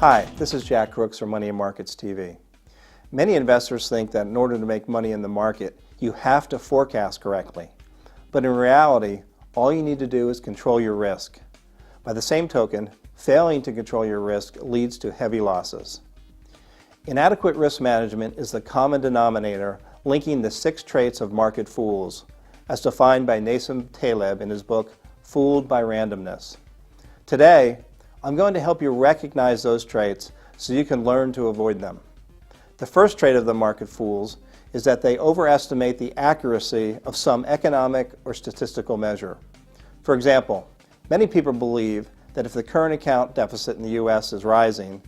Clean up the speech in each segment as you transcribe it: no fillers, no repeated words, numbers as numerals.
Hi, this is Jack Crooks from Money and Markets TV. Many investors think that in order to make money in the market, you have to forecast correctly. But in reality, all you need to do is control your risk. By the same token, failing to control your risk leads to heavy losses. Inadequate risk management is the common denominator linking the 6 traits of market fools, as defined by Nassim Taleb in his book, Fooled by Randomness. Today, I'm going to help you recognize those traits so you can learn to avoid them. The first trait of the market fools is that they overestimate the accuracy of some economic or statistical measure. For example, many people believe that if the current account deficit in the U.S. is rising,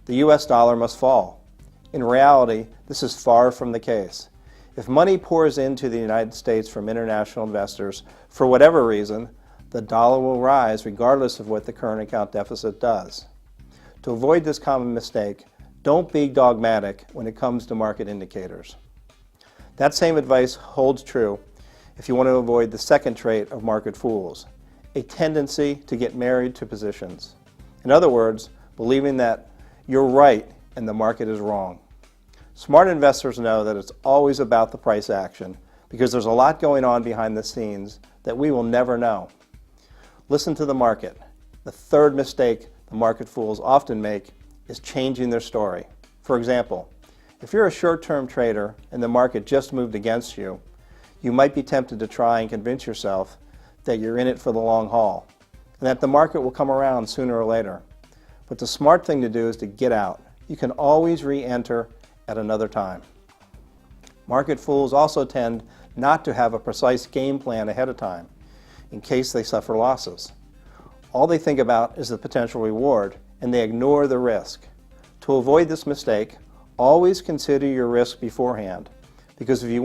the U.S. dollar must fall. In reality, this is far from the case. If money pours into the United States from international investors, for whatever reason, the dollar will rise regardless of what the current account deficit does. To avoid this common mistake, don't be dogmatic when it comes to market indicators. That same advice holds true if you want to avoid the second trait of market fools, a tendency to get married to positions. In other words, believing that you're right and the market is wrong. Smart investors know that it's always about the price action because there's a lot going on behind the scenes that we will never know. Listen to the market. The third mistake the market fools often make is changing their story. For example, if you're a short-term trader and the market just moved against you, you might be tempted to try and convince yourself that you're in it for the long haul and that the market will come around sooner or later. But the smart thing to do is to get out. You can always re-enter at another time. Market fools also tend not to have a precise game plan ahead of time in case they suffer losses. All they think about is the potential reward and they ignore the risk. To avoid this mistake, always consider your risk beforehand because if you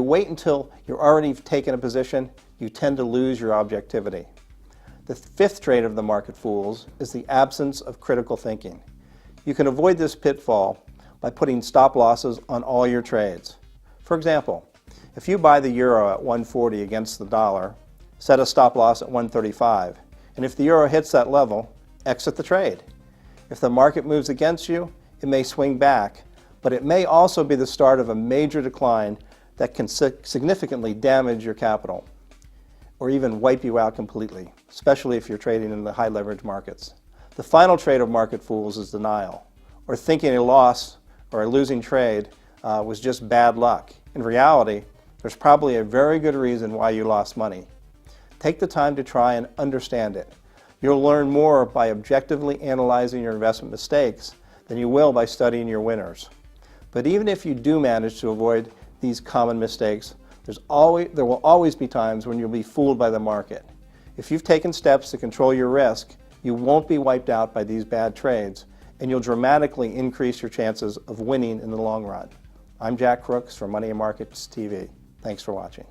wait until you're already taken a position, you tend to lose your objectivity. The fifth trait of the market fools is the absence of critical thinking. You can avoid this pitfall by putting stop losses on all your trades. For example, if you buy the euro at 140 against the dollar, set a stop loss at 135, and if the euro hits that level, exit the trade. If the market moves against you, it may swing back, but it may also be the start of a major decline that can significantly damage your capital or even wipe you out completely, especially if you're trading in the high leverage markets. The final trait of market fools is denial, or thinking a loss or a losing trade was just bad luck. In reality, there's probably a very good reason why you lost money. Take the time to try and understand it. You'll learn more by objectively analyzing your investment mistakes than you will by studying your winners. But even if you do manage to avoid these common mistakes, there will always be times when you'll be fooled by the market. If you've taken steps to control your risk, you won't be wiped out by these bad trades, and you'll dramatically increase your chances of winning in the long run. I'm Jack Crooks from Money and Markets TV. Thanks for watching.